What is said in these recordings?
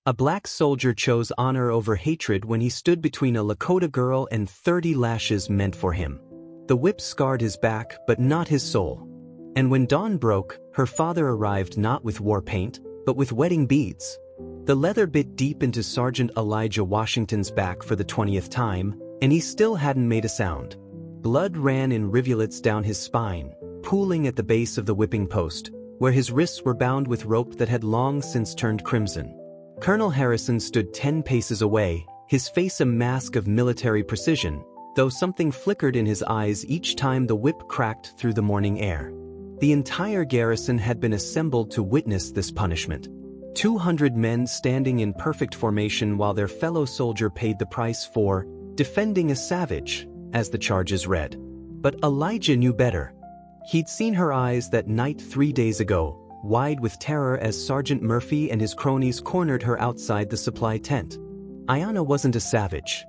A black soldier chose honor over hatred when he stood between a Lakota girl and 30 lashes meant for him. The whip scarred his back, but not his soul. And when dawn broke, her father arrived not with war paint, but with wedding beads. The leather bit deep into Sergeant Elijah Washington's back for the 20th time, and he still hadn't made a sound. Blood ran in rivulets down his spine, pooling at the base of the whipping post, where his wrists were bound with rope that had long since turned crimson. Colonel Harrison stood 10 paces away, his face a mask of military precision, though something flickered in his eyes each time the whip cracked through the morning air. The entire garrison had been assembled to witness this punishment. 200 men standing in perfect formation while their fellow soldier paid the price for defending a savage, as the charges read. But Elijah knew better. He'd seen her eyes that night 3 days ago, wide with terror as Sergeant Murphy and his cronies cornered her outside the supply tent. Ayanna wasn't a savage.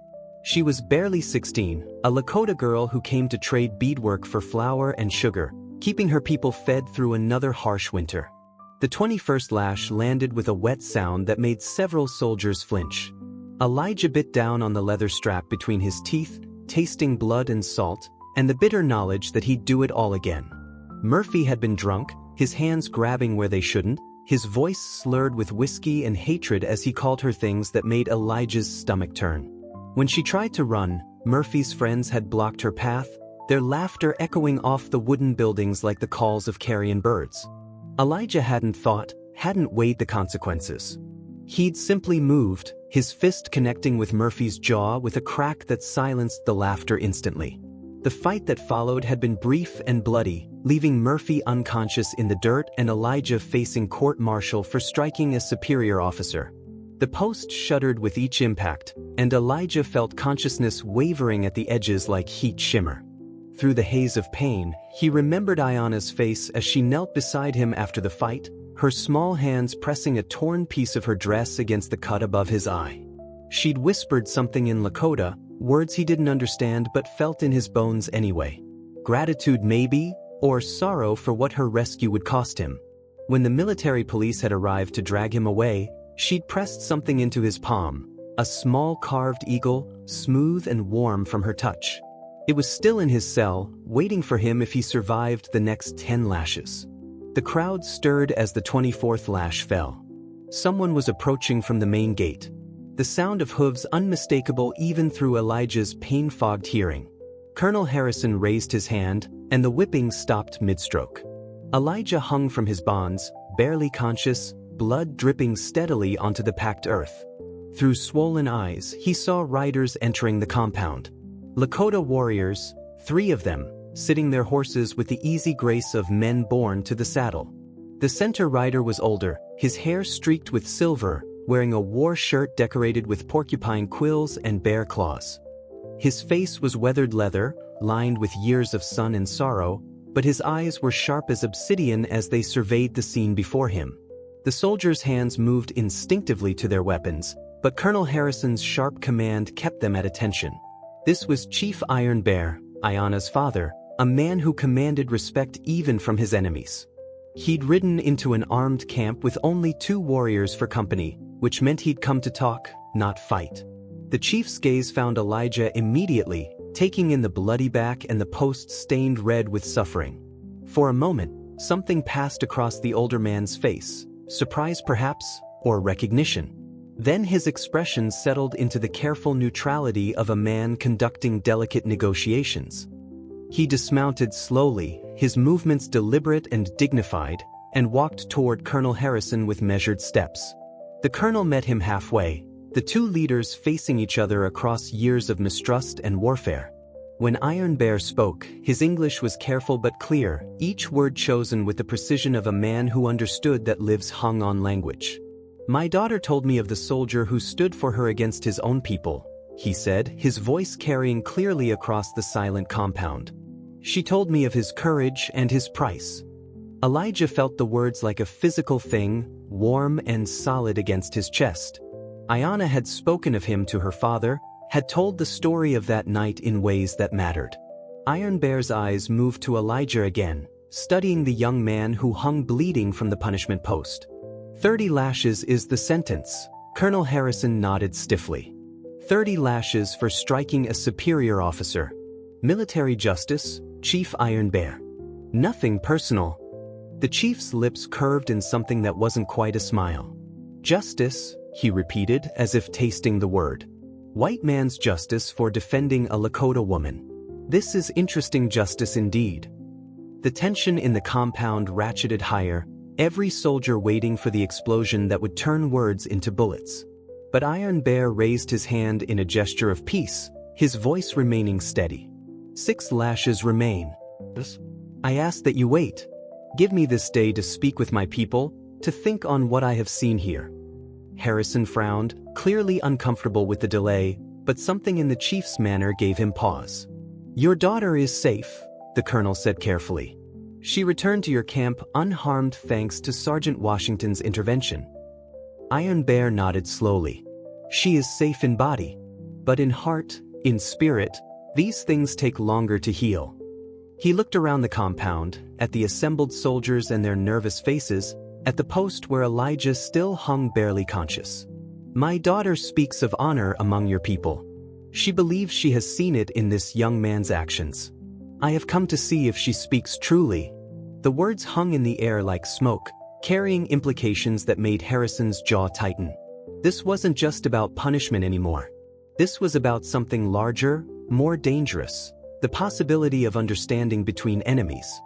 She was barely 16, a Lakota girl who came to trade beadwork for flour and sugar, keeping her people fed through another harsh winter. The 21st lash landed with a wet sound that made several soldiers flinch. Elijah bit down on the leather strap between his teeth, tasting blood and salt, and the bitter knowledge that he'd do it all again. Murphy had been drunk, his hands grabbing where they shouldn't, his voice slurred with whiskey and hatred as he called her things that made Elijah's stomach turn. When she tried to run, Murphy's friends had blocked her path, their laughter echoing off the wooden buildings like the calls of carrion birds. Elijah hadn't weighed the consequences. He'd simply moved, his fist connecting with Murphy's jaw with a crack that silenced the laughter instantly. The fight that followed had been brief and bloody, leaving Murphy unconscious in the dirt and Elijah facing court-martial for striking a superior officer. The post shuddered with each impact, and Elijah felt consciousness wavering at the edges like heat shimmer. Through the haze of pain, he remembered Ayanna's face as she knelt beside him after the fight, her small hands pressing a torn piece of her dress against the cut above his eye. She'd whispered something in Lakota, words he didn't understand but felt in his bones anyway. Gratitude maybe, or sorrow for what her rescue would cost him. When the military police had arrived to drag him away, she'd pressed something into his palm, a small carved eagle, smooth and warm from her touch. It was still in his cell, waiting for him if he survived the next 10 lashes. The crowd stirred as the 24th lash fell. Someone was approaching from the main gate. The sound of hooves unmistakable even through Elijah's pain-fogged hearing. Colonel Harrison raised his hand, and the whipping stopped mid-stroke. Elijah hung from his bonds, barely conscious, blood dripping steadily onto the packed earth. Through swollen eyes, he saw riders entering the compound. Lakota warriors, 3 of them, sitting their horses with the easy grace of men born to the saddle. The center rider was older, his hair streaked with silver, wearing a war shirt decorated with porcupine quills and bear claws. His face was weathered leather, lined with years of sun and sorrow, but his eyes were sharp as obsidian as they surveyed the scene before him. The soldiers' hands moved instinctively to their weapons, but Colonel Harrison's sharp command kept them at attention. This was Chief Iron Bear, Ayanna's father, a man who commanded respect even from his enemies. He'd ridden into an armed camp with only 2 warriors for company, which meant he'd come to talk, not fight. The chief's gaze found Elijah immediately, taking in the bloody back and the post stained red with suffering. For a moment, something passed across the older man's face, surprise perhaps, or recognition. Then his expression settled into the careful neutrality of a man conducting delicate negotiations. He dismounted slowly, his movements deliberate and dignified, and walked toward Colonel Harrison with measured steps. The colonel met him halfway, the 2 leaders facing each other across years of mistrust and warfare. When Iron Bear spoke, his English was careful but clear, each word chosen with the precision of a man who understood that lives hung on language. "My daughter told me of the soldier who stood for her against his own people," he said, his voice carrying clearly across the silent compound. "She told me of his courage and his price." Elijah felt the words like a physical thing, warm and solid against his chest. Ayanna had spoken of him to her father, had told the story of that night in ways that mattered. Iron Bear's eyes moved to Elijah again, studying the young man who hung bleeding from the punishment post. 30 lashes is the sentence, Colonel Harrison nodded stiffly. 30 lashes for striking a superior officer. Military justice, Chief Iron Bear. Nothing personal. The chief's lips curved in something that wasn't quite a smile. Justice, he repeated as if tasting the word. White man's justice for defending a Lakota woman. This is interesting justice indeed. The tension in the compound ratcheted higher, every soldier waiting for the explosion that would turn words into bullets. But Iron Bear raised his hand in a gesture of peace, his voice remaining steady. 6 lashes remain. I ask that you wait. Give me this day to speak with my people, to think on what I have seen here. Harrison frowned, clearly uncomfortable with the delay, but something in the chief's manner gave him pause. Your daughter is safe, the colonel said carefully. She returned to your camp unharmed thanks to Sergeant Washington's intervention. Iron Bear nodded slowly. She is safe in body, but in heart, in spirit, these things take longer to heal. He looked around the compound, at the assembled soldiers and their nervous faces, at the post where Elijah still hung barely conscious. My daughter speaks of honor among your people. She believes she has seen it in this young man's actions. I have come to see if she speaks truly. The words hung in the air like smoke, carrying implications that made Harrison's jaw tighten. This wasn't just about punishment anymore. This was about something larger, more dangerous. The possibility of understanding between enemies.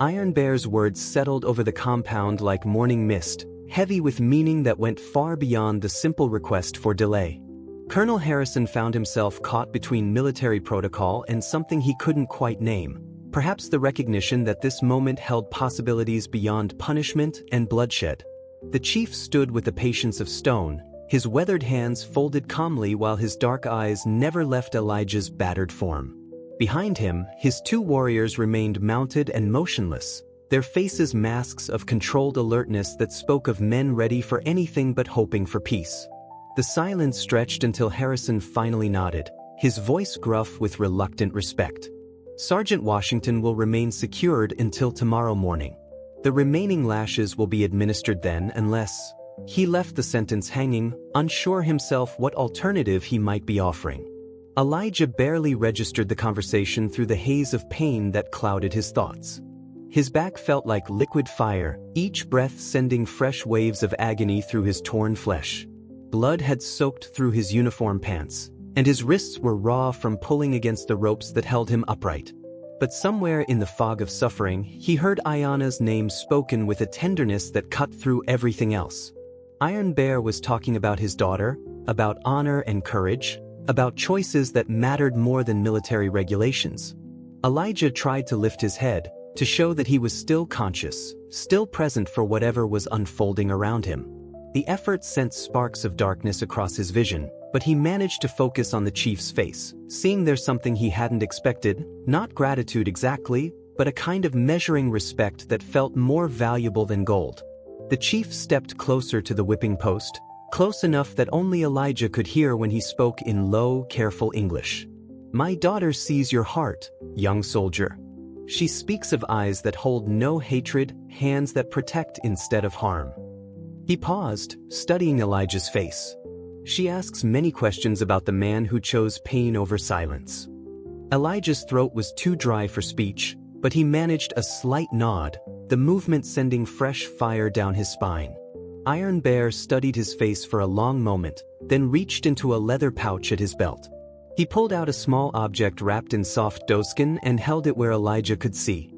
Iron Bear's words settled over the compound like morning mist, heavy with meaning that went far beyond the simple request for delay. Colonel Harrison found himself caught between military protocol and something he couldn't quite name, perhaps the recognition that this moment held possibilities beyond punishment and bloodshed. The chief stood with the patience of stone, his weathered hands folded calmly while his dark eyes never left Elijah's battered form. Behind him, his 2 warriors remained mounted and motionless, their faces masks of controlled alertness that spoke of men ready for anything but hoping for peace. The silence stretched until Harrison finally nodded, his voice gruff with reluctant respect. Sergeant Washington will remain secured until tomorrow morning. The remaining lashes will be administered then unless... He left the sentence hanging, unsure himself what alternative he might be offering. Elijah barely registered the conversation through the haze of pain that clouded his thoughts. His back felt like liquid fire, each breath sending fresh waves of agony through his torn flesh. Blood had soaked through his uniform pants, and his wrists were raw from pulling against the ropes that held him upright. But somewhere in the fog of suffering, he heard Ayana's name spoken with a tenderness that cut through everything else. Iron Bear was talking about his daughter, about honor and courage, about choices that mattered more than military regulations. Elijah tried to lift his head, to show that he was still conscious, still present for whatever was unfolding around him. The effort sent sparks of darkness across his vision, but he managed to focus on the chief's face, seeing there something he hadn't expected, not gratitude exactly, but a kind of measuring respect that felt more valuable than gold. The chief stepped closer to the whipping post, close enough that only Elijah could hear when he spoke in low, careful English. My daughter sees your heart, young soldier. She speaks of eyes that hold no hatred, hands that protect instead of harm. He paused, studying Elijah's face. She asks many questions about the man who chose pain over silence. Elijah's throat was too dry for speech, but he managed a slight nod, the movement sending fresh fire down his spine. Iron Bear studied his face for a long moment, then reached into a leather pouch at his belt. He pulled out a small object wrapped in soft doeskin and held it where Elijah could see.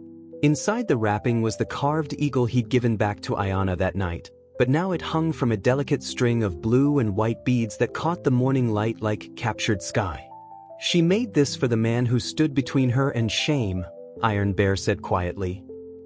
Inside the wrapping was the carved eagle he'd given back to Ayana that night, but now it hung from a delicate string of blue and white beads that caught the morning light like captured sky. She made this for the man who stood between her and shame, Iron Bear said quietly.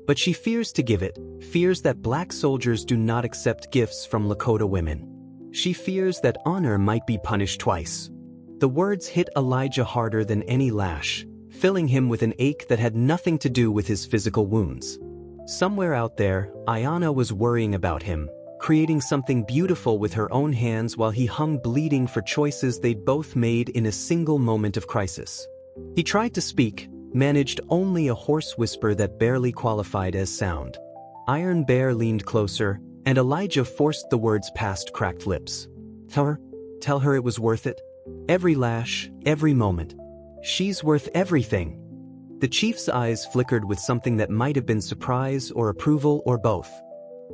But she fears to give it, fears that black soldiers do not accept gifts from Lakota women. She fears that honor might be punished twice. The words hit Elijah harder than any lash, filling him with an ache that had nothing to do with his physical wounds. Somewhere out there, Ayana was worrying about him, creating something beautiful with her own hands while he hung bleeding for choices they'd both made in a single moment of crisis. He tried to speak, managed only a hoarse whisper that barely qualified as sound. Iron Bear leaned closer, and Elijah forced the words past cracked lips. Tell her it was worth it. Every lash, every moment. She's worth everything. The chief's eyes flickered with something that might have been surprise or approval or both.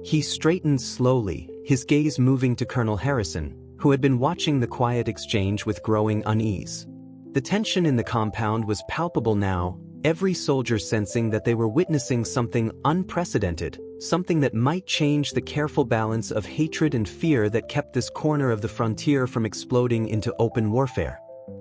He straightened slowly, his gaze moving to Colonel Harrison, who had been watching the quiet exchange with growing unease. The tension in the compound was palpable now, every soldier sensing that they were witnessing something unprecedented, something that might change the careful balance of hatred and fear that kept this corner of the frontier from exploding into open warfare.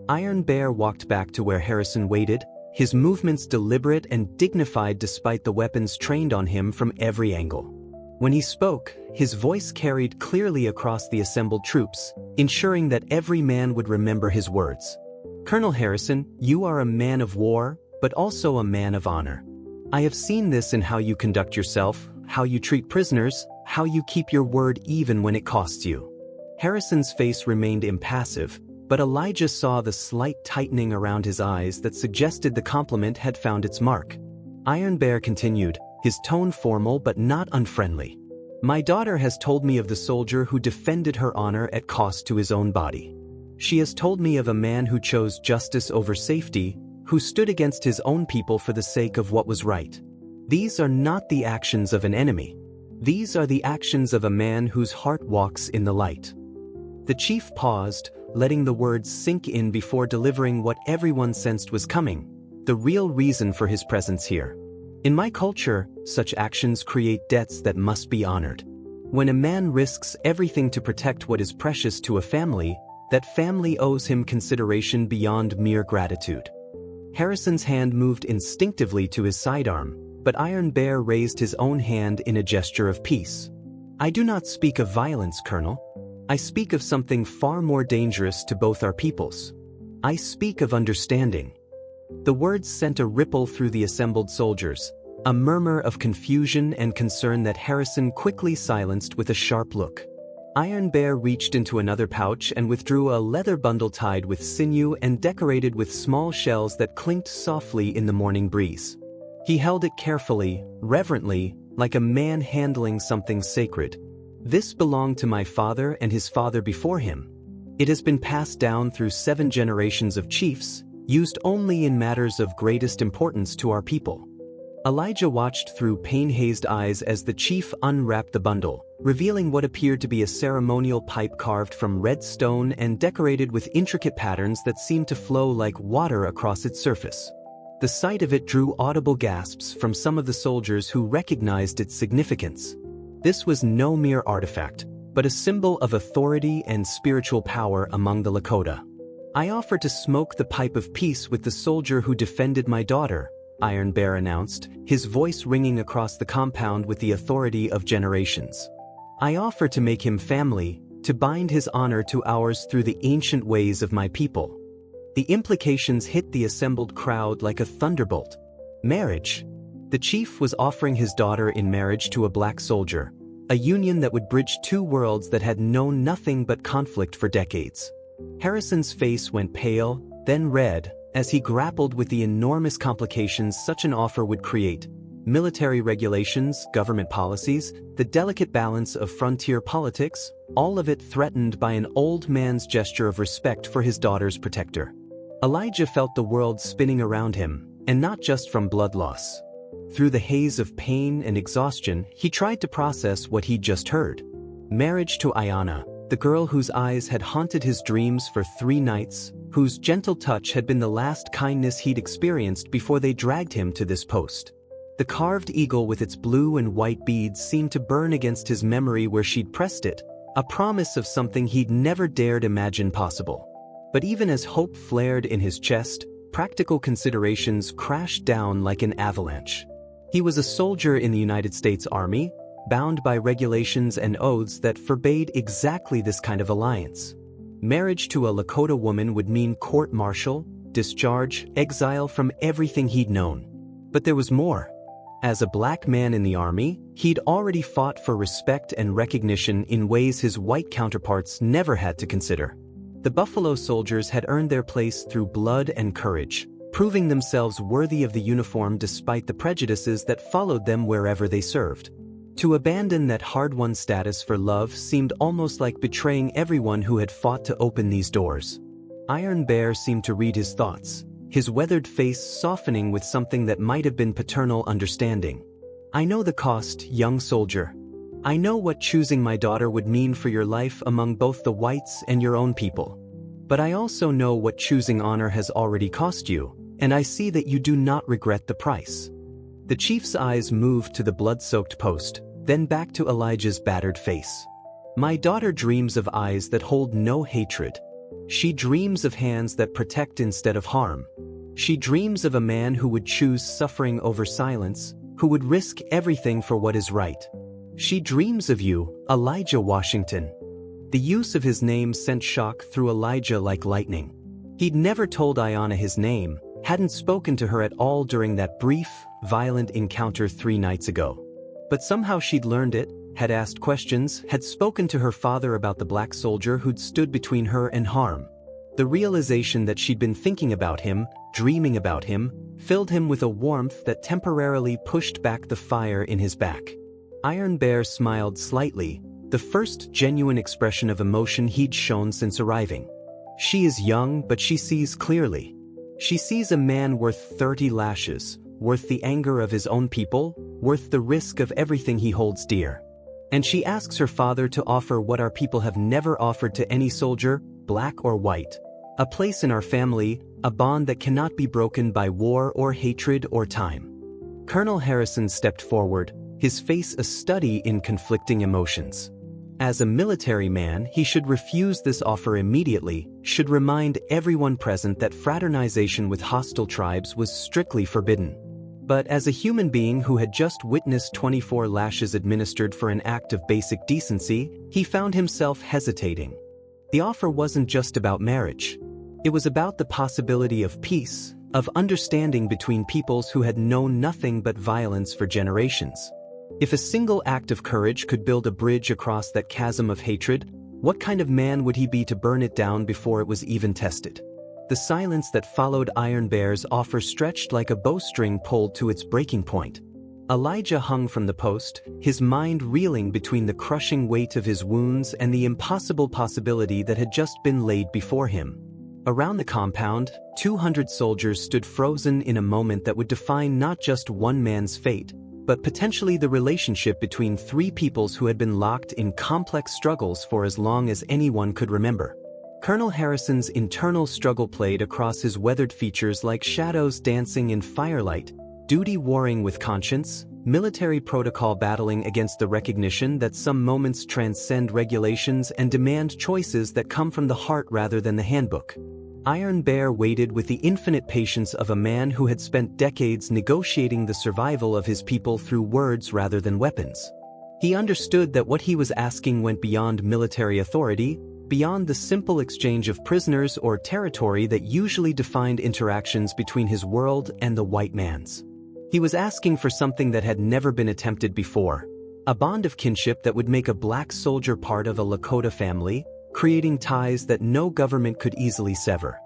Iron Bear walked back to where Harrison waited, his movements deliberate and dignified despite the weapons trained on him from every angle. When he spoke, his voice carried clearly across the assembled troops, ensuring that every man would remember his words. Colonel Harrison, you are a man of war, but also a man of honor. I have seen this in how you conduct yourself, how you treat prisoners, how you keep your word even when it costs you. Harrison's face remained impassive, but Elijah saw the slight tightening around his eyes that suggested the compliment had found its mark. Iron Bear continued, his tone formal but not unfriendly. My daughter has told me of the soldier who defended her honor at cost to his own body. She has told me of a man who chose justice over safety, who stood against his own people for the sake of what was right. These are not the actions of an enemy. These are the actions of a man whose heart walks in the light. The chief paused, letting the words sink in before delivering what everyone sensed was coming, the real reason for his presence here. In my culture, such actions create debts that must be honored. When a man risks everything to protect what is precious to a family, that family owes him consideration beyond mere gratitude. Harrison's hand moved instinctively to his sidearm, but Iron Bear raised his own hand in a gesture of peace. I do not speak of violence, Colonel. I speak of something far more dangerous to both our peoples. I speak of understanding. The words sent a ripple through the assembled soldiers, a murmur of confusion and concern that Harrison quickly silenced with a sharp look. Iron Bear reached into another pouch and withdrew a leather bundle tied with sinew and decorated with small shells that clinked softly in the morning breeze. He held it carefully, reverently, like a man handling something sacred. This belonged to my father and his father before him. It has been passed down through 7 generations of chiefs, used only in matters of greatest importance to our people. Elijah watched through pain-hazed eyes as the chief unwrapped the bundle, revealing what appeared to be a ceremonial pipe carved from red stone and decorated with intricate patterns that seemed to flow like water across its surface. The sight of it drew audible gasps from some of the soldiers who recognized its significance. This was no mere artifact, but a symbol of authority and spiritual power among the Lakota. I offer to smoke the pipe of peace with the soldier who defended my daughter, Iron Bear announced, his voice ringing across the compound with the authority of generations. I offer to make him family, to bind his honor to ours through the ancient ways of my people. The implications hit the assembled crowd like a thunderbolt. Marriage. The chief was offering his daughter in marriage to a black soldier, a union that would bridge 2 worlds that had known nothing but conflict for decades. Harrison's face went pale, then red, as he grappled with the enormous complications such an offer would create. Military regulations, government policies, the delicate balance of frontier politics, all of it threatened by an old man's gesture of respect for his daughter's protector. Elijah felt the world spinning around him, and not just from blood loss. Through the haze of pain and exhaustion, he tried to process what he'd just heard. Marriage to Ayanna, the girl whose eyes had haunted his dreams for 3 nights, whose gentle touch had been the last kindness he'd experienced before they dragged him to this post. The carved eagle with its blue and white beads seemed to burn against his memory where she'd pressed it, a promise of something he'd never dared imagine possible. But even as hope flared in his chest, practical considerations crashed down like an avalanche. He was a soldier in the United States Army, bound by regulations and oaths that forbade exactly this kind of alliance. Marriage to a Lakota woman would mean court-martial, discharge, exile from everything he'd known. But there was more. As a black man in the Army, he'd already fought for respect and recognition in ways his white counterparts never had to consider. The Buffalo Soldiers had earned their place through blood and courage, proving themselves worthy of the uniform despite the prejudices that followed them wherever they served. To abandon that hard-won status for love seemed almost like betraying everyone who had fought to open these doors. Iron Bear seemed to read his thoughts, his weathered face softening with something that might have been paternal understanding. "I know the cost, young soldier. I know what choosing my daughter would mean for your life among both the whites and your own people. But I also know what choosing honor has already cost you, and I see that you do not regret the price." The chief's eyes moved to the blood-soaked post, then back to Elijah's battered face. "My daughter dreams of eyes that hold no hatred. She dreams of hands that protect instead of harm. She dreams of a man who would choose suffering over silence, who would risk everything for what is right. She dreams of you, Elijah Washington." The use of his name sent shock through Elijah like lightning. He'd never told Ayanna his name, hadn't spoken to her at all during that brief, violent encounter 3 nights ago. But somehow she'd learned it, had asked questions, had spoken to her father about the black soldier who'd stood between her and harm. The realization that she'd been thinking about him, dreaming about him, filled him with a warmth that temporarily pushed back the fire in his back. Iron Bear smiled slightly, the first genuine expression of emotion he'd shown since arriving. "She is young, but she sees clearly. She sees a man worth 30 lashes, worth the anger of his own people, worth the risk of everything he holds dear. And she asks her father to offer what our people have never offered to any soldier, black or white. A place in our family, a bond that cannot be broken by war or hatred or time." Colonel Harrison stepped forward, his face a study in conflicting emotions. As a military man, he should refuse this offer immediately, should remind everyone present that fraternization with hostile tribes was strictly forbidden. But as a human being who had just witnessed 24 lashes administered for an act of basic decency, he found himself hesitating. The offer wasn't just about marriage. It was about the possibility of peace, of understanding between peoples who had known nothing but violence for generations. If a single act of courage could build a bridge across that chasm of hatred, what kind of man would he be to burn it down before it was even tested? The silence that followed Iron Bear's offer stretched like a bowstring pulled to its breaking point. Elijah hung from the post, his mind reeling between the crushing weight of his wounds and the impossible possibility that had just been laid before him. Around the compound, 200 soldiers stood frozen in a moment that would define not just one man's fate, but potentially the relationship between 3 peoples who had been locked in complex struggles for as long as anyone could remember. Colonel Harrison's internal struggle played across his weathered features like shadows dancing in firelight, duty warring with conscience, military protocol battling against the recognition that some moments transcend regulations and demand choices that come from the heart rather than the handbook. Iron Bear waited with the infinite patience of a man who had spent decades negotiating the survival of his people through words rather than weapons. He understood that what he was asking went beyond military authority, beyond the simple exchange of prisoners or territory that usually defined interactions between his world and the white man's. He was asking for something that had never been attempted before, a bond of kinship that would make a black soldier part of a Lakota family, creating ties that no government could easily sever.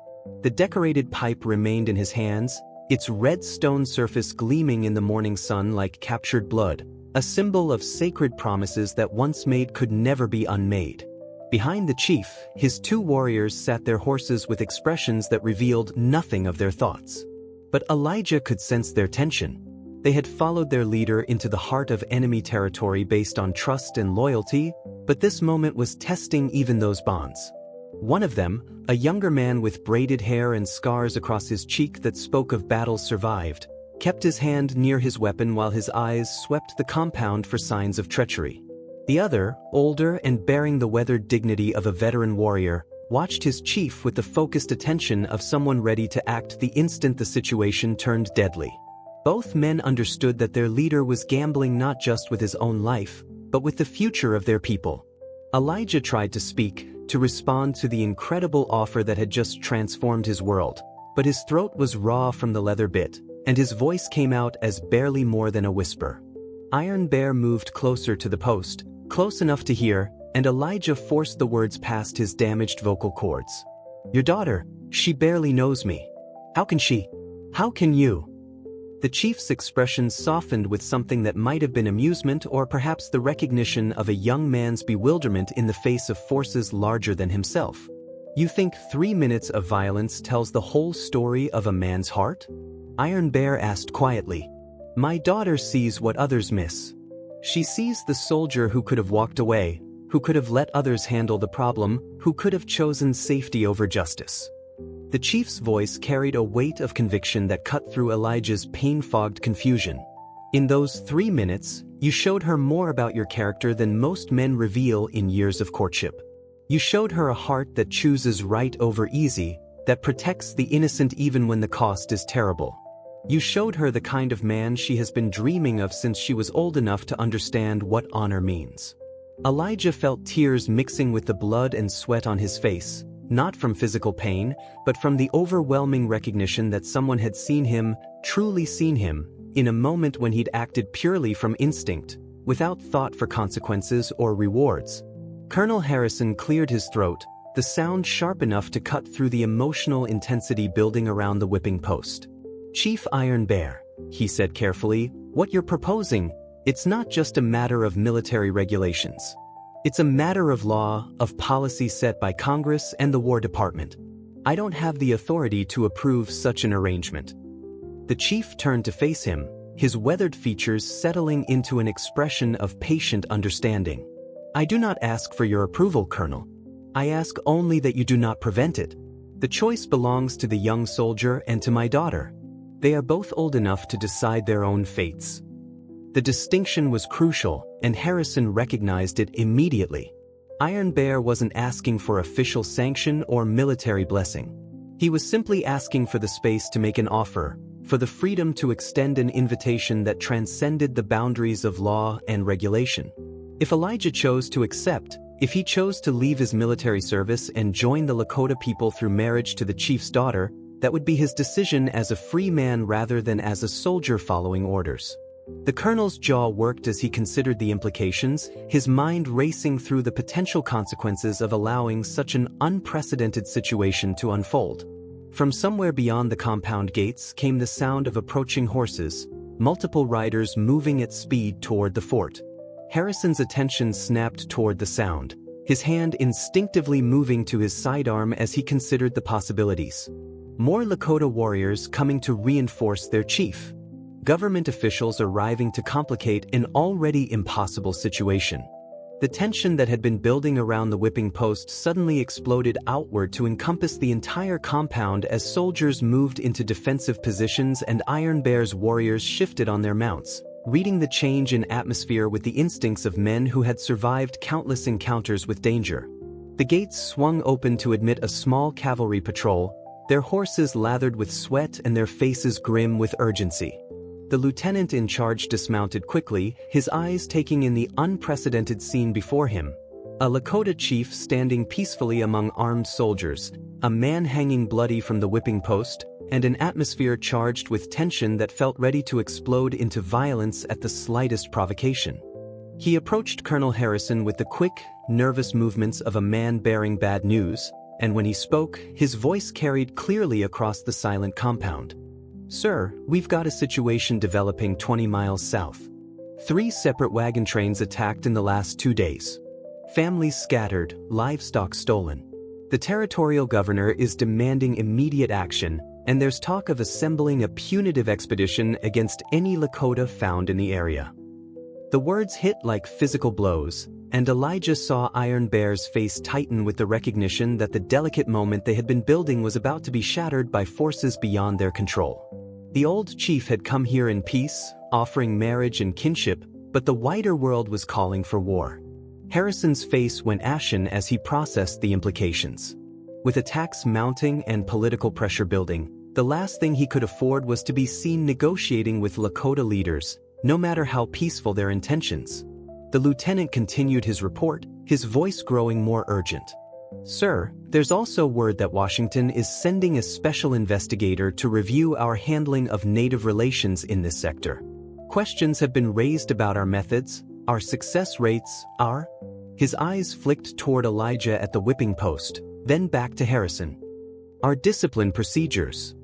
The decorated pipe remained in his hands, its red stone surface gleaming in the morning sun like captured blood, a symbol of sacred promises that once made could never be unmade. Behind the chief, his 2 warriors sat their horses with expressions that revealed nothing of their thoughts. But Elijah could sense their tension. They had followed their leader into the heart of enemy territory based on trust and loyalty, but this moment was testing even those bonds. One of them, a younger man with braided hair and scars across his cheek that spoke of battles survived, kept his hand near his weapon while his eyes swept the compound for signs of treachery. The other, older and bearing the weathered dignity of a veteran warrior, watched his chief with the focused attention of someone ready to act the instant the situation turned deadly. Both men understood that their leader was gambling not just with his own life, but with the future of their people. Elijah tried to speak, to respond to the incredible offer that had just transformed his world, but his throat was raw from the leather bit, and his voice came out as barely more than a whisper. Iron Bear moved closer to the post, close enough to hear, and Elijah forced the words past his damaged vocal cords. "Your daughter, she barely knows me. How can she? How can you?" The chief's expression softened with something that might have been amusement or perhaps the recognition of a young man's bewilderment in the face of forces larger than himself. You think 3 minutes of violence tells the whole story of a man's heart? Iron Bear asked quietly. My daughter sees what others miss. She sees the soldier who could have walked away, who could have let others handle the problem, who could have chosen safety over justice. The chief's voice carried a weight of conviction that cut through Elijah's pain-fogged confusion. In those 3 minutes, you showed her more about your character than most men reveal in years of courtship. You showed her a heart that chooses right over easy, that protects the innocent even when the cost is terrible. You showed her the kind of man she has been dreaming of since she was old enough to understand what honor means. Elijah felt tears mixing with the blood and sweat on his face, not from physical pain, but from the overwhelming recognition that someone had seen him, truly seen him, in a moment when he'd acted purely from instinct, without thought for consequences or rewards. Colonel Harrison cleared his throat, the sound sharp enough to cut through the emotional intensity building around the whipping post. Chief Iron Bear, he said carefully, what you're proposing, it's not just a matter of military regulations. It's a matter of law, of policy set by Congress and the War Department. I don't have the authority to approve such an arrangement. The chief turned to face him, his weathered features settling into an expression of patient understanding. I do not ask for your approval, Colonel. I ask only that you do not prevent it. The choice belongs to the young soldier and to my daughter. They are both old enough to decide their own fates. The distinction was crucial, and Harrison recognized it immediately. Iron Bear wasn't asking for official sanction or military blessing. He was simply asking for the space to make an offer, for the freedom to extend an invitation that transcended the boundaries of law and regulation. If Elijah chose to accept, if he chose to leave his military service and join the Lakota people through marriage to the chief's daughter, that would be his decision as a free man rather than as a soldier following orders. The colonel's jaw worked as he considered the implications, his mind racing through the potential consequences of allowing such an unprecedented situation to unfold. From somewhere beyond the compound gates came the sound of approaching horses, multiple riders moving at speed toward the fort. Harrison's attention snapped toward the sound, his hand instinctively moving to his sidearm as he considered the possibilities. More Lakota warriors coming to reinforce their chief. Government officials arriving to complicate an already impossible situation. The tension that had been building around the whipping post suddenly exploded outward to encompass the entire compound as soldiers moved into defensive positions and Iron Bear's warriors shifted on their mounts, reading the change in atmosphere with the instincts of men who had survived countless encounters with danger. The gates swung open to admit a small cavalry patrol, their horses lathered with sweat and their faces grim with urgency. The lieutenant in charge dismounted quickly, his eyes taking in the unprecedented scene before him. A Lakota chief standing peacefully among armed soldiers, a man hanging bloody from the whipping post, and an atmosphere charged with tension that felt ready to explode into violence at the slightest provocation. He approached Colonel Harrison with the quick, nervous movements of a man bearing bad news, and when he spoke, his voice carried clearly across the silent compound. Sir, we've got a situation developing 20 miles south. 3 separate wagon trains attacked in the last 2 days. Families scattered, livestock stolen. The territorial governor is demanding immediate action, and there's talk of assembling a punitive expedition against any Lakota found in the area. The words hit like physical blows, and Elijah saw Iron Bear's face tighten with the recognition that the delicate moment they had been building was about to be shattered by forces beyond their control. The old chief had come here in peace, offering marriage and kinship, but the wider world was calling for war. Harrison's face went ashen as he processed the implications. With attacks mounting and political pressure building, the last thing he could afford was to be seen negotiating with Lakota leaders, no matter how peaceful their intentions. The lieutenant continued his report, his voice growing more urgent. Sir, there's also word that Washington is sending a special investigator to review our handling of Native relations in this sector. Questions have been raised about our methods, our success rates, His eyes flicked toward Elijah at the whipping post, then back to Harrison. Our discipline procedures.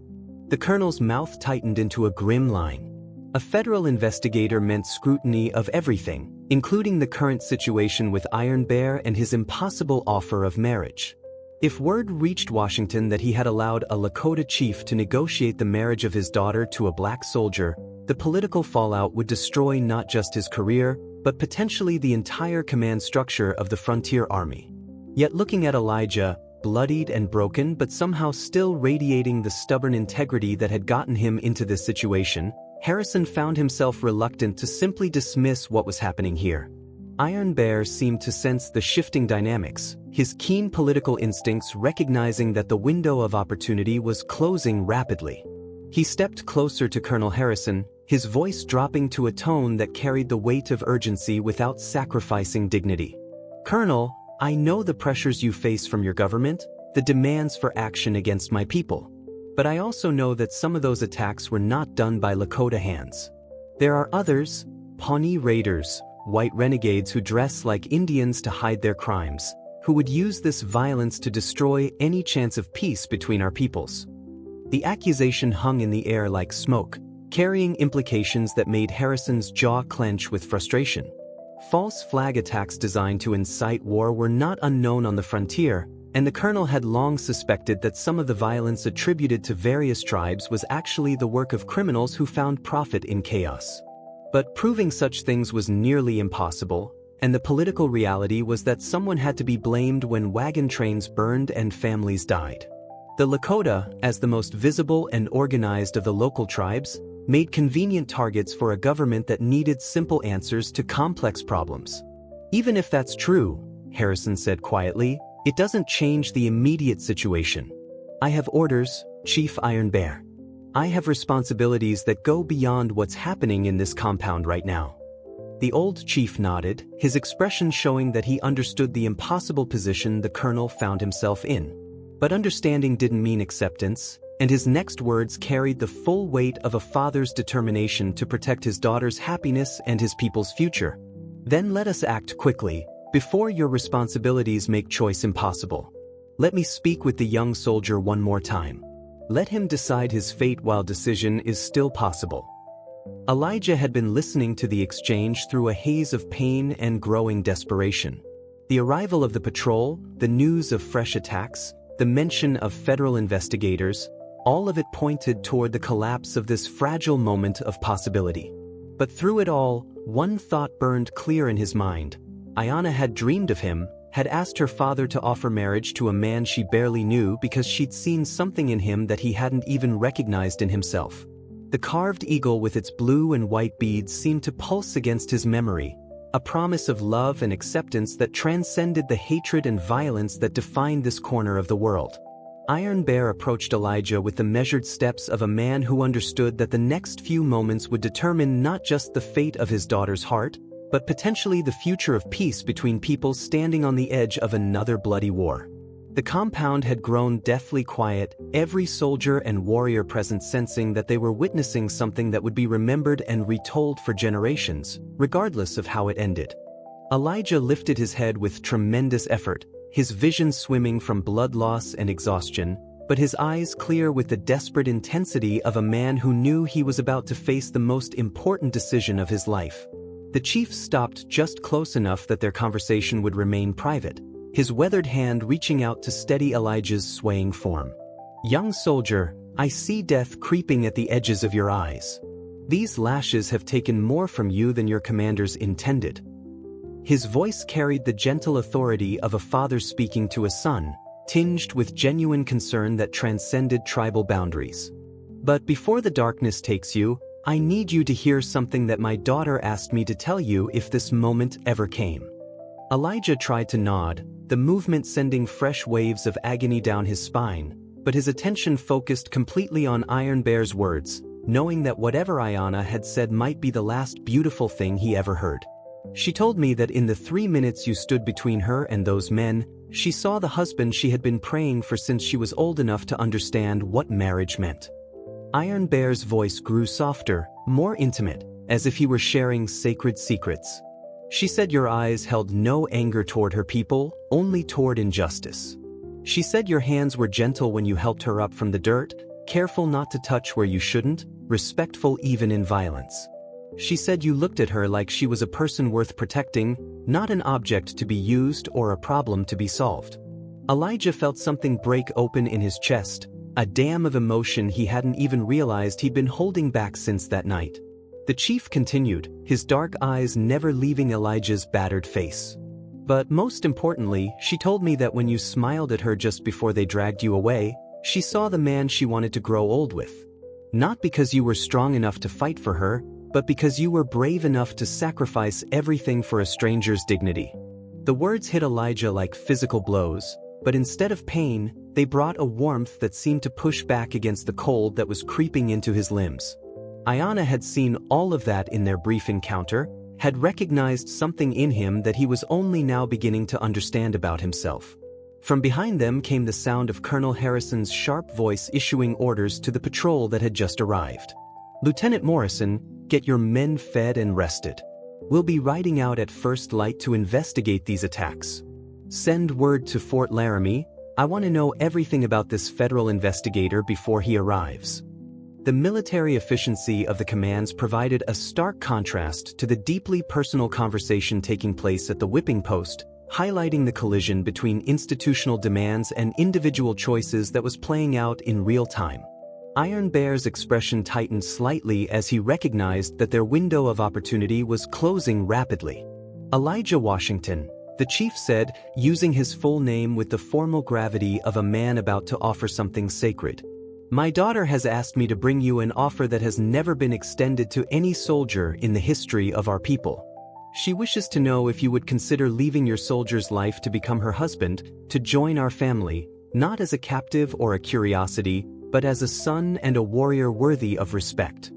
The colonel's mouth tightened into a grim line. A federal investigator meant scrutiny of everything, including the current situation with Iron Bear and his impossible offer of marriage. If word reached Washington that he had allowed a Lakota chief to negotiate the marriage of his daughter to a black soldier, the political fallout would destroy not just his career, but potentially the entire command structure of the frontier army. Yet looking at Elijah, bloodied and broken but somehow still radiating the stubborn integrity that had gotten him into this situation, Harrison found himself reluctant to simply dismiss what was happening here. Iron Bear seemed to sense the shifting dynamics, his keen political instincts recognizing that the window of opportunity was closing rapidly. He stepped closer to Colonel Harrison, his voice dropping to a tone that carried the weight of urgency without sacrificing dignity. "Colonel, I know the pressures you face from your government, the demands for action against my people. But I also know that some of those attacks were not done by Lakota hands. There are others, Pawnee Raiders, white renegades who dress like Indians to hide their crimes, who would use this violence to destroy any chance of peace between our peoples." The accusation hung in the air like smoke, carrying implications that made Harrison's jaw clench with frustration. False flag attacks designed to incite war were not unknown on the frontier, and the colonel had long suspected that some of the violence attributed to various tribes was actually the work of criminals who found profit in chaos. But proving such things was nearly impossible, and the political reality was that someone had to be blamed when wagon trains burned and families died. The Lakota, as the most visible and organized of the local tribes, made convenient targets for a government that needed simple answers to complex problems. "Even if that's true," Harrison said quietly, "it doesn't change the immediate situation. I have orders, Chief Iron Bear. I have responsibilities that go beyond what's happening in this compound right now." The old chief nodded, his expression showing that he understood the impossible position the colonel found himself in. But understanding didn't mean acceptance, and his next words carried the full weight of a father's determination to protect his daughter's happiness and his people's future. "Then let us act quickly, before your responsibilities make choice impossible. Let me speak with the young soldier one more time. Let him decide his fate while decision is still possible." Elijah had been listening to the exchange through a haze of pain and growing desperation. The arrival of the patrol, the news of fresh attacks, the mention of federal investigators, all of it pointed toward the collapse of this fragile moment of possibility. But through it all, one thought burned clear in his mind. Ayanna had dreamed of him, had asked her father to offer marriage to a man she barely knew because she'd seen something in him that he hadn't even recognized in himself. The carved eagle with its blue and white beads seemed to pulse against his memory, a promise of love and acceptance that transcended the hatred and violence that defined this corner of the world. Iron Bear approached Elijah with the measured steps of a man who understood that the next few moments would determine not just the fate of his daughter's heart, but potentially the future of peace between peoples standing on the edge of another bloody war. The compound had grown deathly quiet, every soldier and warrior present sensing that they were witnessing something that would be remembered and retold for generations, regardless of how it ended. Elijah lifted his head with tremendous effort, his vision swimming from blood loss and exhaustion, but his eyes clear with the desperate intensity of a man who knew he was about to face the most important decision of his life. The chief stopped just close enough that their conversation would remain private, his weathered hand reaching out to steady Elijah's swaying form. "Young soldier, I see death creeping at the edges of your eyes. These lashes have taken more from you than your commanders intended." His voice carried the gentle authority of a father speaking to a son, tinged with genuine concern that transcended tribal boundaries. "But before the darkness takes you, I need you to hear something that my daughter asked me to tell you if this moment ever came." Elijah tried to nod, the movement sending fresh waves of agony down his spine, but his attention focused completely on Iron Bear's words, knowing that whatever Ayanna had said might be the last beautiful thing he ever heard. "She told me that in the 3 minutes you stood between her and those men, she saw the husband she had been praying for since she was old enough to understand what marriage meant." Iron Bear's voice grew softer, more intimate, as if he were sharing sacred secrets. "She said your eyes held no anger toward her people, only toward injustice. She said your hands were gentle when you helped her up from the dirt, careful not to touch where you shouldn't, respectful even in violence. She said you looked at her like she was a person worth protecting, not an object to be used or a problem to be solved. Elijah felt something break open in his chest, a dam of emotion he hadn't even realized he'd been holding back since that night. The chief continued, his dark eyes never leaving Elijah's battered face. But most importantly, she told me that when you smiled at her just before they dragged you away, she saw the man she wanted to grow old with. Not because you were strong enough to fight for her, but because you were brave enough to sacrifice everything for a stranger's dignity. The words hit Elijah like physical blows, but instead of pain, they brought a warmth that seemed to push back against the cold that was creeping into his limbs. Ayanna had seen all of that in their brief encounter, had recognized something in him that he was only now beginning to understand about himself. From behind them came the sound of Colonel Harrison's sharp voice issuing orders to the patrol that had just arrived. "Lieutenant Morrison, get your men fed and rested. We'll be riding out at first light to investigate these attacks. Send word to Fort Laramie. I want to know everything about this federal investigator before he arrives." The military efficiency of the commands provided a stark contrast to the deeply personal conversation taking place at the whipping post, highlighting the collision between institutional demands and individual choices that was playing out in real time. Iron Bear's expression tightened slightly as he recognized that their window of opportunity was closing rapidly. "Elijah Washington," the chief said, using his full name with the formal gravity of a man about to offer something sacred. "My daughter has asked me to bring you an offer that has never been extended to any soldier in the history of our people. She wishes to know if you would consider leaving your soldier's life to become her husband, to join our family, not as a captive or a curiosity, but as a son and a warrior worthy of respect."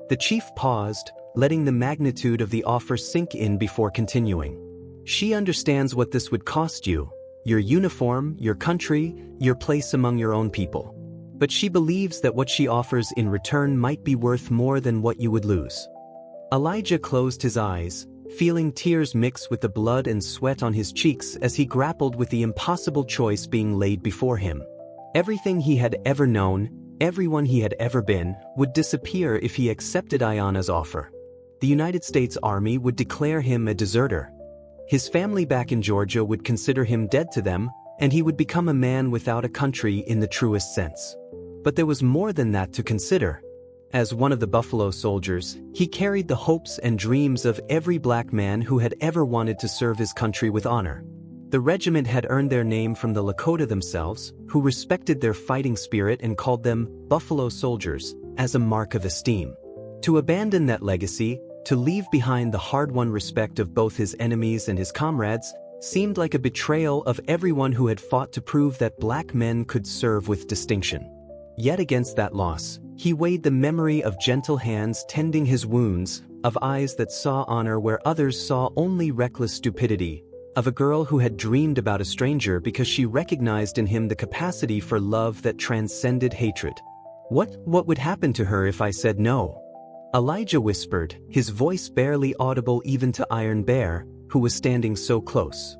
The chief paused, letting the magnitude of the offer sink in before continuing. "She understands what this would cost you, your uniform, your country, your place among your own people. But she believes that what she offers in return might be worth more than what you would lose." Elijah closed his eyes, feeling tears mix with the blood and sweat on his cheeks as he grappled with the impossible choice being laid before him. Everything he had ever known, everyone he had ever been, would disappear if he accepted Ayanna's offer. The United States Army would declare him a deserter. His family back in Georgia would consider him dead to them, and he would become a man without a country in the truest sense. But there was more than that to consider. As one of the Buffalo Soldiers, he carried the hopes and dreams of every black man who had ever wanted to serve his country with honor. The regiment had earned their name from the Lakota themselves, who respected their fighting spirit and called them Buffalo Soldiers, as a mark of esteem. To abandon that legacy, to leave behind the hard-won respect of both his enemies and his comrades, seemed like a betrayal of everyone who had fought to prove that black men could serve with distinction. Yet against that loss, he weighed the memory of gentle hands tending his wounds, of eyes that saw honor where others saw only reckless stupidity, of a girl who had dreamed about a stranger because she recognized in him the capacity for love that transcended hatred. What would happen to her if I said no?" Elijah whispered, his voice barely audible even to Iron Bear, who was standing so close.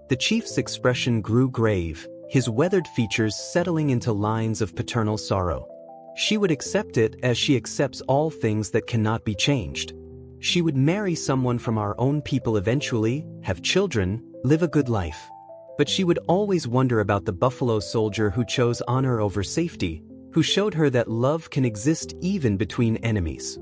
The chief's expression grew grave, his weathered features settling into lines of paternal sorrow. "She would accept it as she accepts all things that cannot be changed. She would marry someone from our own people eventually, have children, live a good life. But she would always wonder about the Buffalo Soldier who chose honor over safety, who showed her that love can exist even between enemies."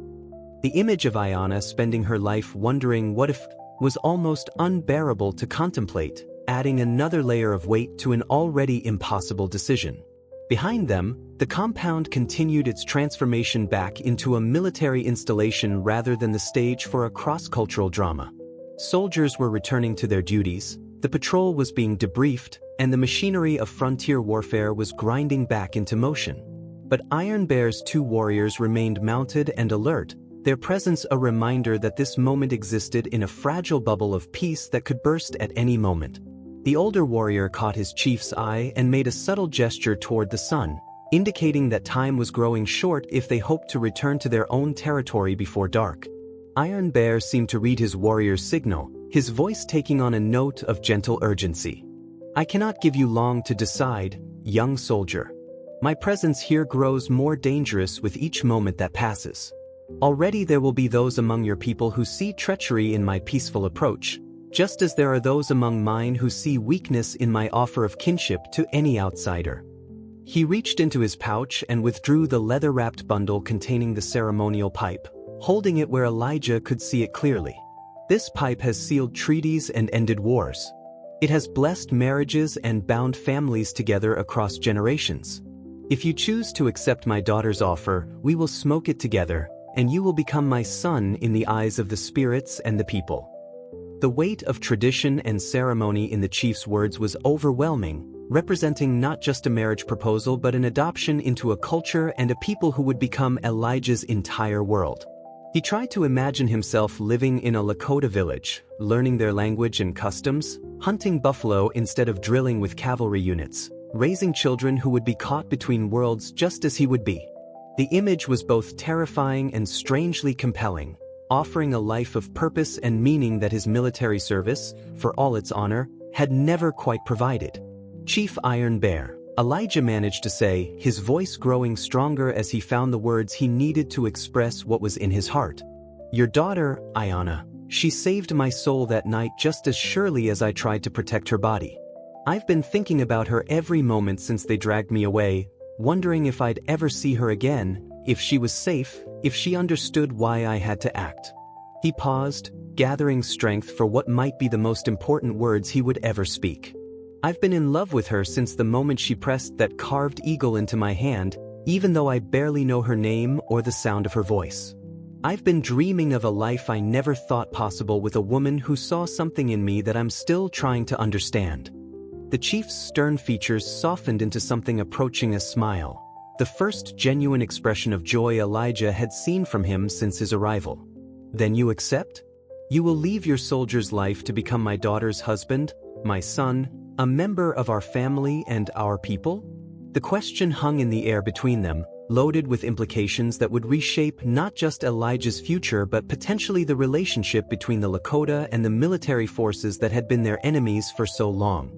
The image of Ayanna spending her life wondering what if was almost unbearable to contemplate, adding another layer of weight to an already impossible decision. Behind them, the compound continued its transformation back into a military installation rather than the stage for a cross-cultural drama. Soldiers were returning to their duties, the patrol was being debriefed, and the machinery of frontier warfare was grinding back into motion. But Iron Bear's two warriors remained mounted and alert, their presence a reminder that this moment existed in a fragile bubble of peace that could burst at any moment. The older warrior caught his chief's eye and made a subtle gesture toward the sun, indicating that time was growing short if they hoped to return to their own territory before dark. Iron Bear seemed to read his warrior's signal, his voice taking on a note of gentle urgency. "I cannot give you long to decide, young soldier. My presence here grows more dangerous with each moment that passes. Already there will be those among your people who see treachery in my peaceful approach, just as there are those among mine who see weakness in my offer of kinship to any outsider." He reached into his pouch and withdrew the leather-wrapped bundle containing the ceremonial pipe, holding it where Elijah could see it clearly. "This pipe has sealed treaties and ended wars. It has blessed marriages and bound families together across generations. If you choose to accept my daughter's offer, we will smoke it together, and you will become my son in the eyes of the spirits and the people." The weight of tradition and ceremony in the chief's words was overwhelming, representing not just a marriage proposal but an adoption into a culture and a people who would become Elijah's entire world. He tried to imagine himself living in a Lakota village, learning their language and customs, hunting buffalo instead of drilling with cavalry units, raising children who would be caught between worlds just as he would be. The image was both terrifying and strangely compelling, offering a life of purpose and meaning that his military service, for all its honor, had never quite provided. "Chief Iron Bear," Elijah managed to say, his voice growing stronger as he found the words he needed to express what was in his heart. "Your daughter, Ayanna, she saved my soul that night just as surely as I tried to protect her body. I've been thinking about her every moment since they dragged me away, wondering if I'd ever see her again, if she was safe, if she understood why I had to act." He paused, gathering strength for what might be the most important words he would ever speak. "I've been in love with her since the moment she pressed that carved eagle into my hand, even though I barely know her name or the sound of her voice. I've been dreaming of a life I never thought possible with a woman who saw something in me that I'm still trying to understand." The chief's stern features softened into something approaching a smile, the first genuine expression of joy Elijah had seen from him since his arrival. "Then you accept? You will leave your soldier's life to become my daughter's husband, my son, a member of our family and our people?" The question hung in the air between them, loaded with implications that would reshape not just Elijah's future but potentially the relationship between the Lakota and the military forces that had been their enemies for so long.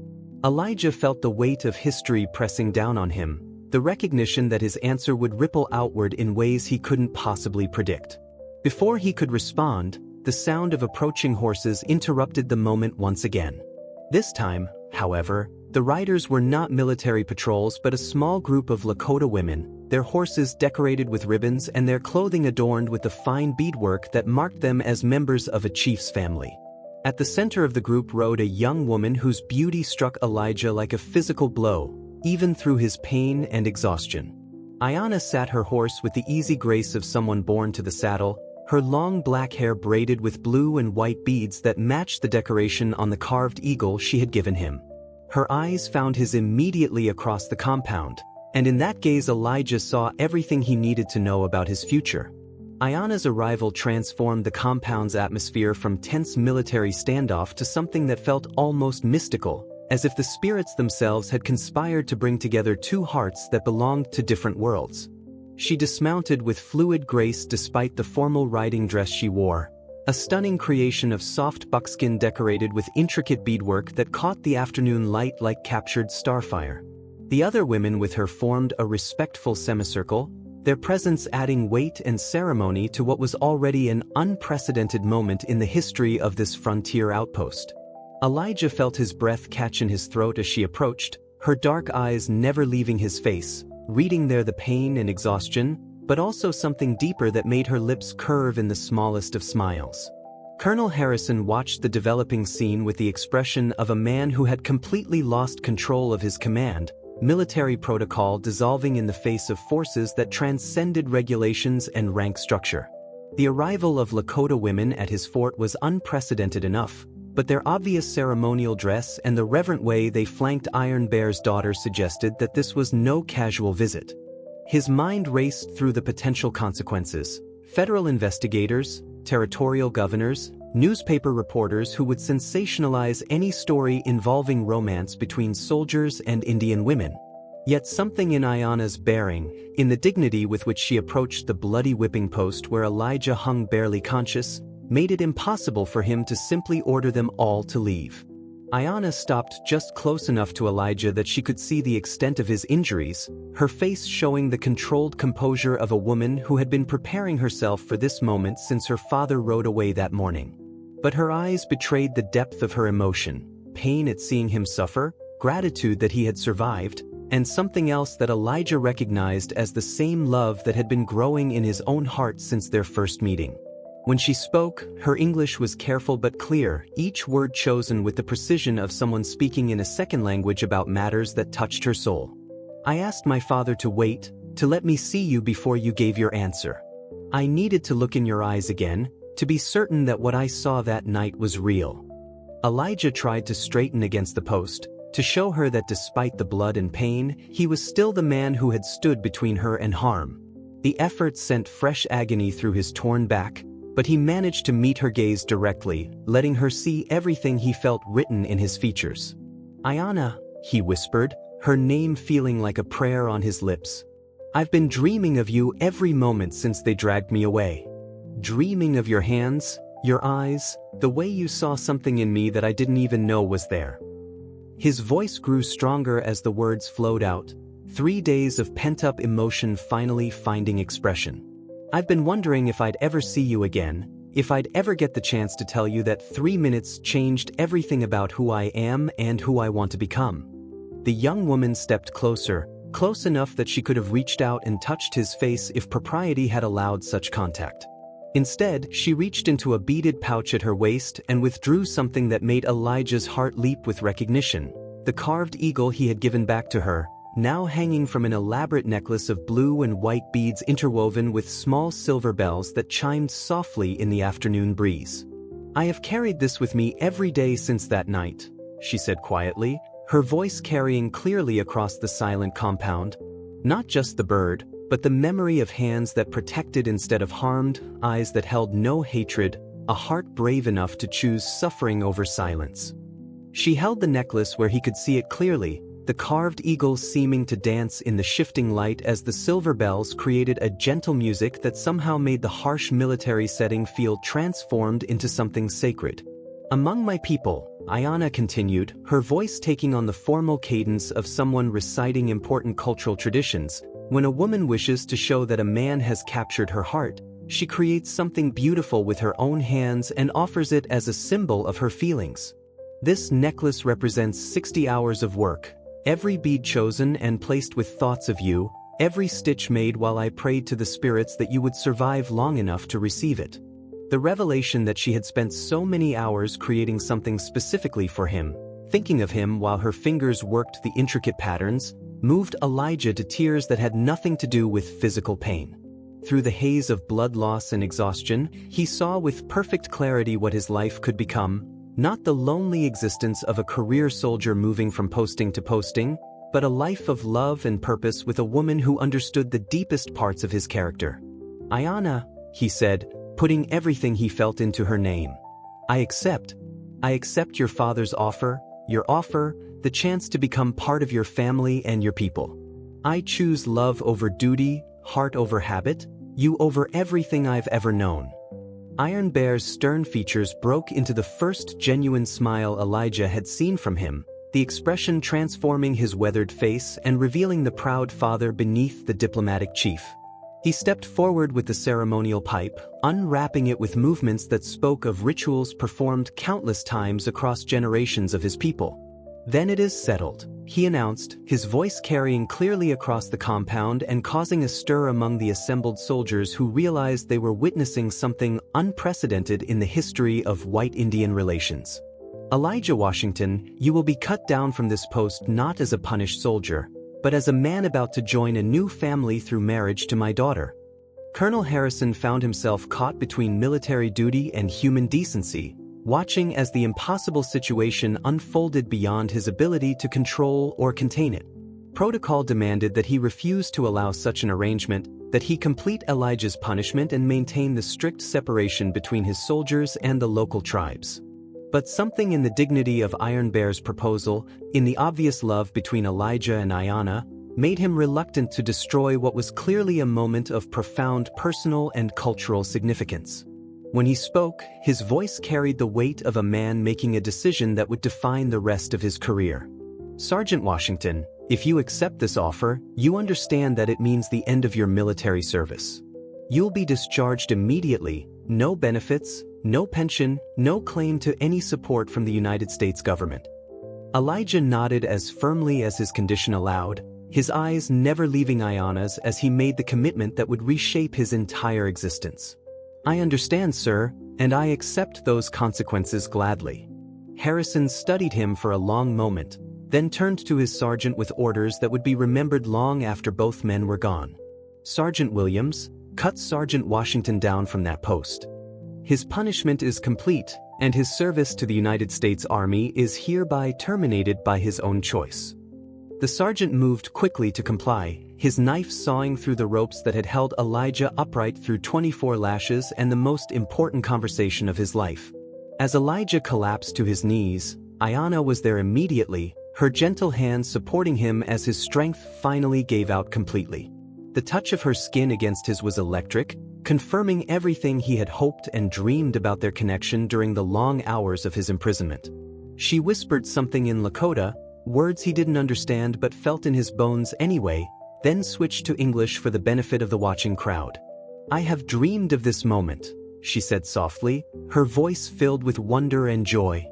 Elijah felt the weight of history pressing down on him, the recognition that his answer would ripple outward in ways he couldn't possibly predict. Before he could respond, the sound of approaching horses interrupted the moment once again. This time, however, the riders were not military patrols but a small group of Lakota women, their horses decorated with ribbons and their clothing adorned with the fine beadwork that marked them as members of a chief's family. At the center of the group rode a young woman whose beauty struck Elijah like a physical blow, even through his pain and exhaustion. Ayanna sat her horse with the easy grace of someone born to the saddle, her long black hair braided with blue and white beads that matched the decoration on the carved eagle she had given him. Her eyes found his immediately across the compound, and in that gaze Elijah saw everything he needed to know about his future. Ayanna's arrival transformed the compound's atmosphere from tense military standoff to something that felt almost mystical, as if the spirits themselves had conspired to bring together two hearts that belonged to different worlds. She dismounted with fluid grace despite the formal riding dress she wore, a stunning creation of soft buckskin decorated with intricate beadwork that caught the afternoon light like captured starfire. The other women with her formed a respectful semicircle, their presence adding weight and ceremony to what was already an unprecedented moment in the history of this frontier outpost. Elijah felt his breath catch in his throat as she approached, her dark eyes never leaving his face, reading there the pain and exhaustion, but also something deeper that made her lips curve in the smallest of smiles. Colonel Harrison watched the developing scene with the expression of a man who had completely lost control of his command, military protocol dissolving in the face of forces that transcended regulations and rank structure. The arrival of Lakota women at his fort was unprecedented enough, but their obvious ceremonial dress and the reverent way they flanked Iron Bear's daughter suggested that this was no casual visit. His mind raced through the potential consequences: federal investigators, territorial governors, newspaper reporters who would sensationalize any story involving romance between soldiers and Indian women. Yet something in Ayanna's bearing, in the dignity with which she approached the bloody whipping post where Elijah hung barely conscious, made it impossible for him to simply order them all to leave. Ayanna stopped just close enough to Elijah that she could see the extent of his injuries, her face showing the controlled composure of a woman who had been preparing herself for this moment since her father rode away that morning. But her eyes betrayed the depth of her emotion, pain at seeing him suffer, gratitude that he had survived, and something else that Elijah recognized as the same love that had been growing in his own heart since their first meeting. When she spoke, her English was careful but clear, each word chosen with the precision of someone speaking in a second language about matters that touched her soul. "I asked my father to wait, to let me see you before you gave your answer. I needed to look in your eyes again, to be certain that what I saw that night was real." Elijah tried to straighten against the post, to show her that despite the blood and pain, he was still the man who had stood between her and harm. The effort sent fresh agony through his torn back, but he managed to meet her gaze directly, letting her see everything he felt written in his features. "Ayanna," he whispered, her name feeling like a prayer on his lips. "I've been dreaming of you every moment since they dragged me away. Dreaming of your hands, your eyes, the way you saw something in me that I didn't even know was there." His voice grew stronger as the words flowed out, 3 days of pent-up emotion finally finding expression. "I've been wondering if I'd ever see you again, if I'd ever get the chance to tell you that 3 minutes changed everything about who I am and who I want to become." The young woman stepped closer, close enough that she could have reached out and touched his face if propriety had allowed such contact. Instead, she reached into a beaded pouch at her waist and withdrew something that made Elijah's heart leap with recognition: the carved eagle he had given back to her, now hanging from an elaborate necklace of blue and white beads interwoven with small silver bells that chimed softly in the afternoon breeze. "I have carried this with me every day since that night," she said quietly, her voice carrying clearly across the silent compound. "Not just the bird, but the memory of hands that protected instead of harmed, eyes that held no hatred, a heart brave enough to choose suffering over silence." She held the necklace where he could see it clearly, the carved eagle seeming to dance in the shifting light as the silver bells created a gentle music that somehow made the harsh military setting feel transformed into something sacred. "Among my people," Ayanna continued, her voice taking on the formal cadence of someone reciting important cultural traditions, "when a woman wishes to show that a man has captured her heart, she creates something beautiful with her own hands and offers it as a symbol of her feelings. This necklace represents 60 hours of work, every bead chosen and placed with thoughts of you, every stitch made while I prayed to the spirits that you would survive long enough to receive it." The revelation that she had spent so many hours creating something specifically for him, thinking of him while her fingers worked the intricate patterns, moved Elijah to tears that had nothing to do with physical pain. Through the haze of blood loss and exhaustion, he saw with perfect clarity what his life could become: not the lonely existence of a career soldier moving from posting to posting, but a life of love and purpose with a woman who understood the deepest parts of his character. "Ayanna," he said, putting everything he felt into her name. I accept your father's offer, your offer, the chance to become part of your family and your people. I choose love over duty, heart over habit, you over everything I've ever known." Iron Bear's stern features broke into the first genuine smile Elijah had seen from him, the expression transforming his weathered face and revealing the proud father beneath the diplomatic chief. He stepped forward with the ceremonial pipe, unwrapping it with movements that spoke of rituals performed countless times across generations of his people. "Then it is settled," he announced, his voice carrying clearly across the compound and causing a stir among the assembled soldiers who realized they were witnessing something unprecedented in the history of white Indian relations. "Elijah Washington, you will be cut down from this post not as a punished soldier, but as a man about to join a new family through marriage to my daughter." Colonel Harrison found himself caught between military duty and human decency, watching as the impossible situation unfolded beyond his ability to control or contain it. Protocol demanded that he refuse to allow such an arrangement, that he complete Elijah's punishment and maintain the strict separation between his soldiers and the local tribes. But something in the dignity of Iron Bear's proposal, in the obvious love between Elijah and Ayanna, made him reluctant to destroy what was clearly a moment of profound personal and cultural significance. When he spoke, his voice carried the weight of a man making a decision that would define the rest of his career. "Sergeant Washington, if you accept this offer, you understand that it means the end of your military service. You'll be discharged immediately, no benefits, no pension, no claim to any support from the United States government." Elijah nodded as firmly as his condition allowed, his eyes never leaving Ayanna's as he made the commitment that would reshape his entire existence. "I understand, sir, and I accept those consequences gladly." Harrison studied him for a long moment, then turned to his sergeant with orders that would be remembered long after both men were gone. "Sergeant Williams, cut Sergeant Washington down from that post. His punishment is complete, and his service to the United States Army is hereby terminated by his own choice." The sergeant moved quickly to comply, his knife sawing through the ropes that had held Elijah upright through 24 lashes and the most important conversation of his life. As Elijah collapsed to his knees, Ayanna was there immediately, her gentle hands supporting him as his strength finally gave out completely. The touch of her skin against his was electric, confirming everything he had hoped and dreamed about their connection during the long hours of his imprisonment. She whispered something in Lakota, words he didn't understand but felt in his bones anyway, then switched to English for the benefit of the watching crowd. "I have dreamed of this moment," she said softly, her voice filled with wonder and joy.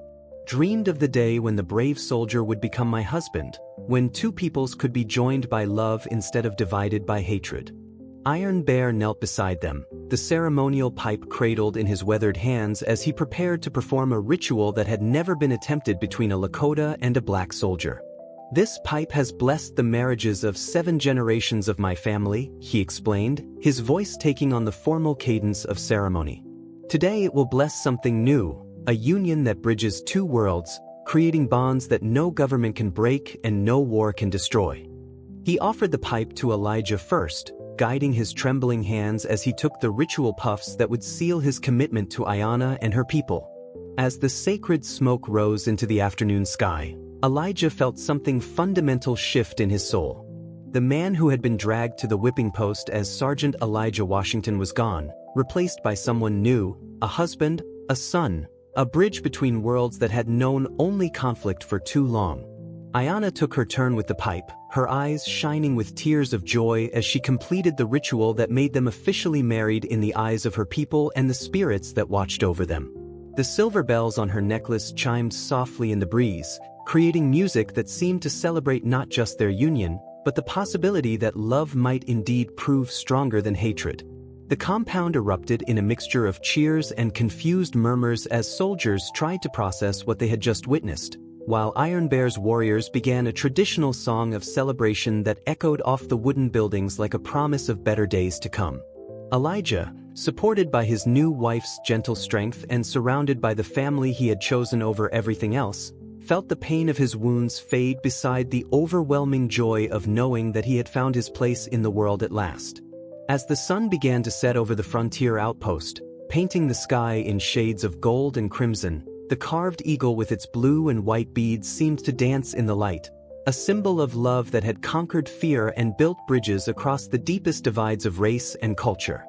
"Dreamed of the day when the brave soldier would become my husband, when two peoples could be joined by love instead of divided by hatred." Iron Bear knelt beside them, the ceremonial pipe cradled in his weathered hands as he prepared to perform a ritual that had never been attempted between a Lakota and a black soldier. "This pipe has blessed the marriages of 7 generations of my family," he explained, his voice taking on the formal cadence of ceremony. "Today it will bless something new, a union that bridges 2 worlds, creating bonds that no government can break and no war can destroy." He offered the pipe to Elijah first, guiding his trembling hands as he took the ritual puffs that would seal his commitment to Ayanna and her people. As the sacred smoke rose into the afternoon sky, Elijah felt something fundamental shift in his soul. The man who had been dragged to the whipping post as Sergeant Elijah Washington was gone, replaced by someone new, a husband, a son, a bridge between worlds that had known only conflict for too long. Ayanna took her turn with the pipe, her eyes shining with tears of joy as she completed the ritual that made them officially married in the eyes of her people and the spirits that watched over them. The silver bells on her necklace chimed softly in the breeze, creating music that seemed to celebrate not just their union, but the possibility that love might indeed prove stronger than hatred. The compound erupted in a mixture of cheers and confused murmurs as soldiers tried to process what they had just witnessed, while Iron Bear's warriors began a traditional song of celebration that echoed off the wooden buildings like a promise of better days to come. Elijah, supported by his new wife's gentle strength and surrounded by the family he had chosen over everything else, felt the pain of his wounds fade beside the overwhelming joy of knowing that he had found his place in the world at last. As the sun began to set over the frontier outpost, painting the sky in shades of gold and crimson, the carved eagle with its blue and white beads seemed to dance in the light, a symbol of love that had conquered fear and built bridges across the deepest divides of race and culture.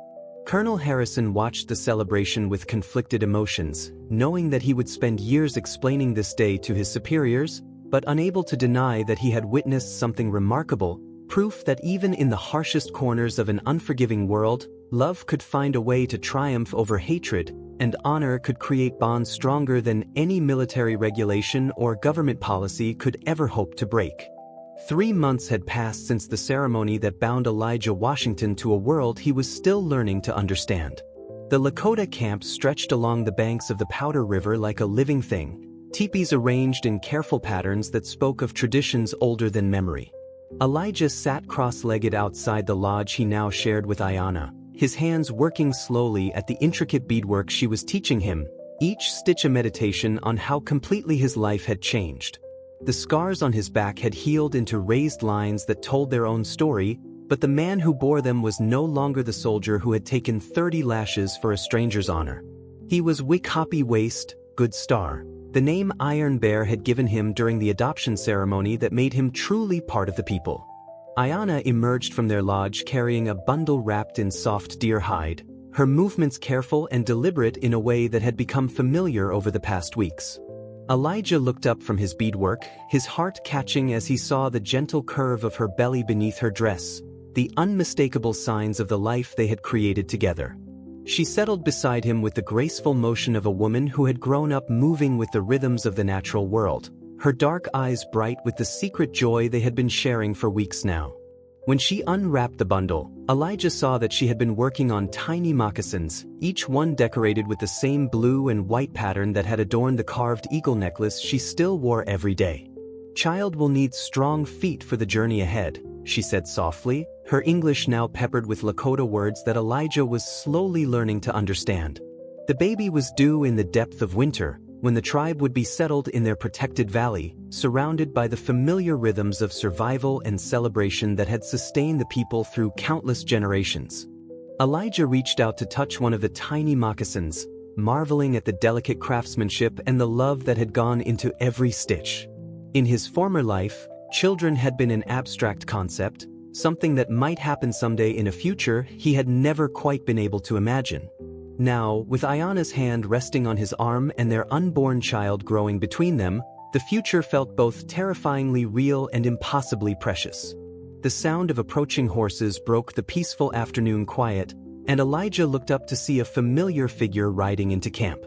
Colonel Harrison watched the celebration with conflicted emotions, knowing that he would spend years explaining this day to his superiors, but unable to deny that he had witnessed something remarkable, proof that even in the harshest corners of an unforgiving world, love could find a way to triumph over hatred, and honor could create bonds stronger than any military regulation or government policy could ever hope to break. 3 months had passed since the ceremony that bound Elijah Washington to a world he was still learning to understand. The Lakota camp stretched along the banks of the Powder River like a living thing, teepees arranged in careful patterns that spoke of traditions older than memory. Elijah sat cross-legged outside the lodge he now shared with Ayanna, his hands working slowly at the intricate beadwork she was teaching him, each stitch a meditation on how completely his life had changed. The scars on his back had healed into raised lines that told their own story, but the man who bore them was no longer the soldier who had taken 30 lashes for a stranger's honor. He was Wickhopy Waist, Good Star, the name Iron Bear had given him during the adoption ceremony that made him truly part of the people. Ayanna emerged from their lodge carrying a bundle wrapped in soft deer hide, her movements careful and deliberate in a way that had become familiar over the past weeks. Elijah looked up from his beadwork, his heart catching as he saw the gentle curve of her belly beneath her dress, the unmistakable signs of the life they had created together. She settled beside him with the graceful motion of a woman who had grown up moving with the rhythms of the natural world, her dark eyes bright with the secret joy they had been sharing for weeks now. When she unwrapped the bundle, Elijah saw that she had been working on tiny moccasins, each one decorated with the same blue and white pattern that had adorned the carved eagle necklace she still wore every day. "Child will need strong feet for the journey ahead," she said softly, her English now peppered with Lakota words that Elijah was slowly learning to understand. The baby was due in the depth of winter, when the tribe would be settled in their protected valley, surrounded by the familiar rhythms of survival and celebration that had sustained the people through countless generations. Elijah reached out to touch one of the tiny moccasins, marveling at the delicate craftsmanship and the love that had gone into every stitch. In his former life, children had been an abstract concept, something that might happen someday in a future he had never quite been able to imagine. Now, with Ayana's hand resting on his arm and their unborn child growing between them, the future felt both terrifyingly real and impossibly precious. The sound of approaching horses broke the peaceful afternoon quiet, and Elijah looked up to see a familiar figure riding into camp.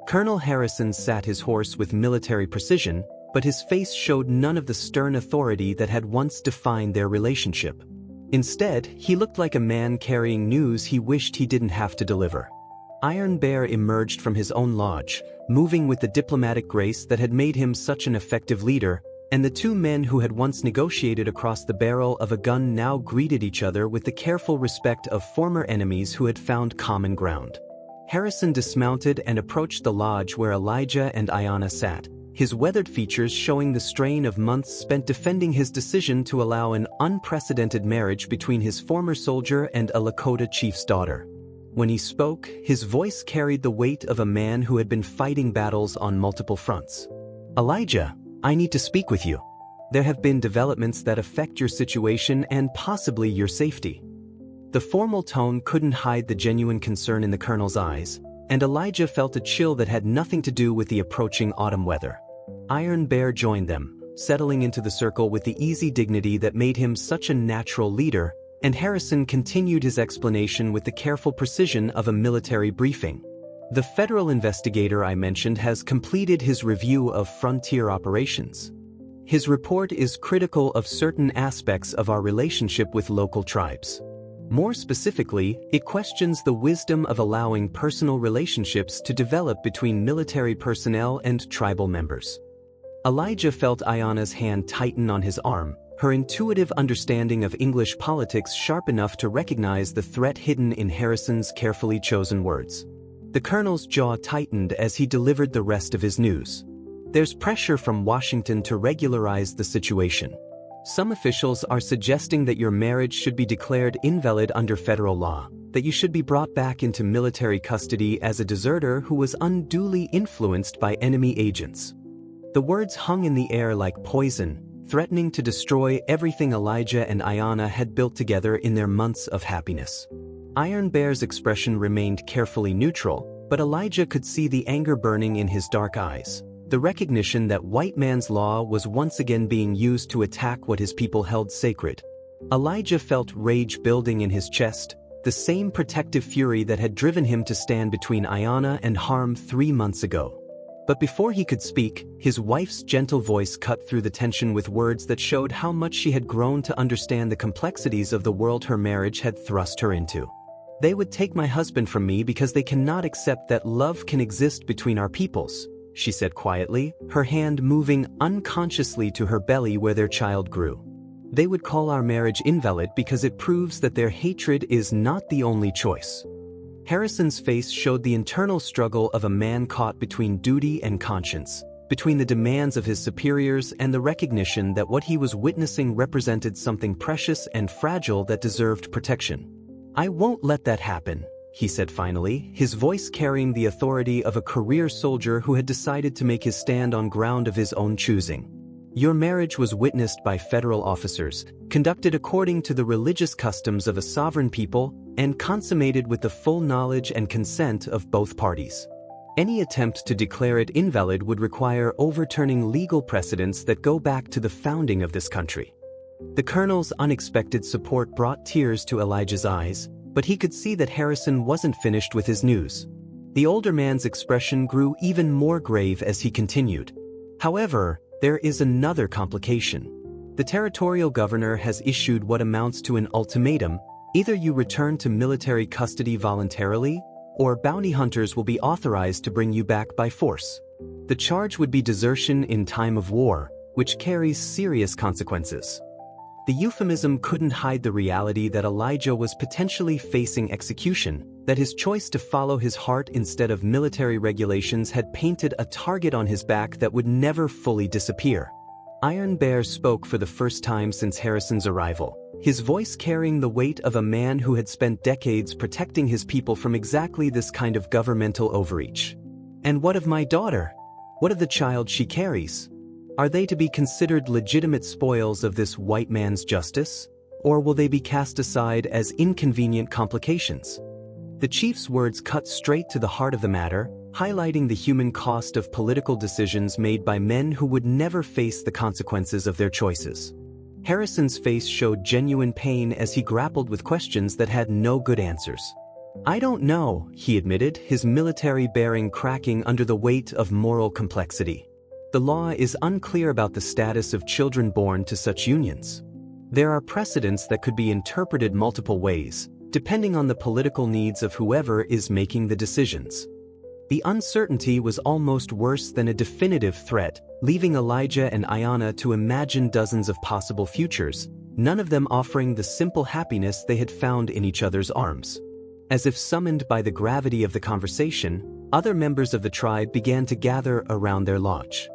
Colonel Harrison sat his horse with military precision, but his face showed none of the stern authority that had once defined their relationship. Instead, he looked like a man carrying news he wished he didn't have to deliver. Iron Bear emerged from his own lodge, moving with the diplomatic grace that had made him such an effective leader, and the two men who had once negotiated across the barrel of a gun now greeted each other with the careful respect of former enemies who had found common ground. Harrison dismounted and approached the lodge where Elijah and Ayana sat, his weathered features showing the strain of months spent defending his decision to allow an unprecedented marriage between his former soldier and a Lakota chief's daughter. When he spoke, his voice carried the weight of a man who had been fighting battles on multiple fronts. "Elijah, I need to speak with you. There have been developments that affect your situation and possibly your safety." The formal tone couldn't hide the genuine concern in the colonel's eyes, and Elijah felt a chill that had nothing to do with the approaching autumn weather. Iron Bear joined them, settling into the circle with the easy dignity that made him such a natural leader, and Harrison continued his explanation with the careful precision of a military briefing. "The federal investigator I mentioned has completed his review of frontier operations. His report is critical of certain aspects of our relationship with local tribes. More specifically, it questions the wisdom of allowing personal relationships to develop between military personnel and tribal members." Elijah felt Ayana's hand tighten on his arm, her intuitive understanding of English politics sharp enough to recognize the threat hidden in Harrison's carefully chosen words. The colonel's jaw tightened as he delivered the rest of his news. "There's pressure from Washington to regularize the situation. Some officials are suggesting that your marriage should be declared invalid under federal law, that you should be brought back into military custody as a deserter who was unduly influenced by enemy agents." The words hung in the air like poison, threatening to destroy everything Elijah and Ayana had built together in their months of happiness. Iron Bear's expression remained carefully neutral, but Elijah could see the anger burning in his dark eyes, the recognition that white man's law was once again being used to attack what his people held sacred. Elijah felt rage building in his chest, the same protective fury that had driven him to stand between Ayana and harm 3 months ago. But before he could speak, his wife's gentle voice cut through the tension with words that showed how much she had grown to understand the complexities of the world her marriage had thrust her into. "They would take my husband from me because they cannot accept that love can exist between our peoples," she said quietly, her hand moving unconsciously to her belly where their child grew. "They would call our marriage invalid because it proves that their hatred is not the only choice." Harrison's face showed the internal struggle of a man caught between duty and conscience, between the demands of his superiors and the recognition that what he was witnessing represented something precious and fragile that deserved protection. "I won't let that happen," he said finally, his voice carrying the authority of a career soldier who had decided to make his stand on ground of his own choosing. Your marriage was witnessed by federal officers, conducted according to the religious customs of a sovereign people, and consummated with the full knowledge and consent of both parties. Any attempt to declare it invalid would require overturning legal precedents that go back to the founding of this country. The colonel's unexpected support brought tears to Elijah's eyes, but he could see that Harrison wasn't finished with his news. The older man's expression grew even more grave as he continued. However, there is another complication. The territorial governor has issued what amounts to an ultimatum: either you return to military custody voluntarily, or bounty hunters will be authorized to bring you back by force. The charge would be desertion in time of war, which carries serious consequences. The euphemism couldn't hide the reality that Elijah was potentially facing execution, that his choice to follow his heart instead of military regulations had painted a target on his back that would never fully disappear. Iron Bear spoke for the first time since Harrison's arrival, his voice carrying the weight of a man who had spent decades protecting his people from exactly this kind of governmental overreach. And what of my daughter? What of the child she carries? Are they to be considered legitimate spoils of this white man's justice? Or will they be cast aside as inconvenient complications? The chief's words cut straight to the heart of the matter, highlighting the human cost of political decisions made by men who would never face the consequences of their choices. Harrison's face showed genuine pain as he grappled with questions that had no good answers. "I don't know," he admitted, his military bearing cracking under the weight of moral complexity. "The law is unclear about the status of children born to such unions. There are precedents that could be interpreted multiple ways, depending on the political needs of whoever is making the decisions." The uncertainty was almost worse than a definitive threat, leaving Elijah and Ayanna to imagine dozens of possible futures, none of them offering the simple happiness they had found in each other's arms. As if summoned by the gravity of the conversation, other members of the tribe began to gather around their lodge.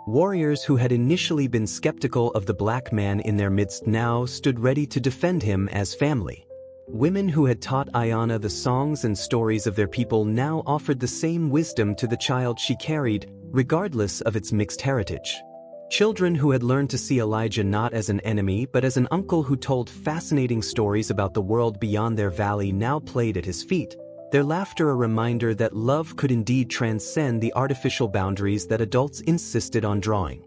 Warriors who had initially been skeptical of the black man in their midst now stood ready to defend him as family. Women who had taught Ayanna the songs and stories of their people now offered the same wisdom to the child she carried, regardless of its mixed heritage. Children who had learned to see Elijah not as an enemy but as an uncle who told fascinating stories about the world beyond their valley now played at his feet, their laughter a reminder that love could indeed transcend the artificial boundaries that adults insisted on drawing.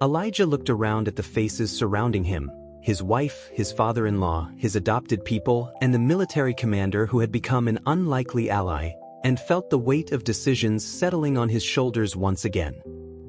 Elijah looked around at the faces surrounding him, his wife, his father-in-law, his adopted people, and the military commander who had become an unlikely ally, and felt the weight of decisions settling on his shoulders once again.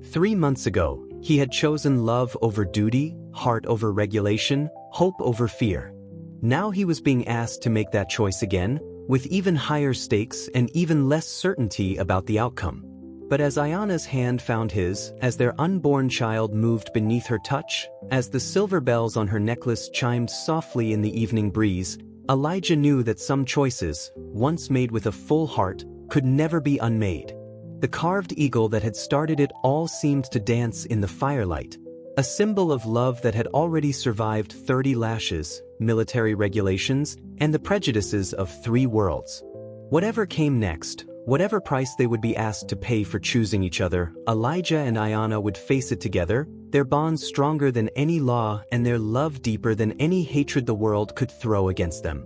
3 months ago, he had chosen love over duty, heart over regulation, hope over fear. Now he was being asked to make that choice again, with even higher stakes and even less certainty about the outcome. But as Ayanna's hand found his, as their unborn child moved beneath her touch, as the silver bells on her necklace chimed softly in the evening breeze, Elijah knew that some choices, once made with a full heart, could never be unmade. The carved eagle that had started it all seemed to dance in the firelight, a symbol of love that had already survived 30 lashes, military regulations, and the prejudices of 3 worlds. Whatever came next, whatever price they would be asked to pay for choosing each other, Elijah and Ayanna would face it together, their bonds stronger than any law and their love deeper than any hatred the world could throw against them.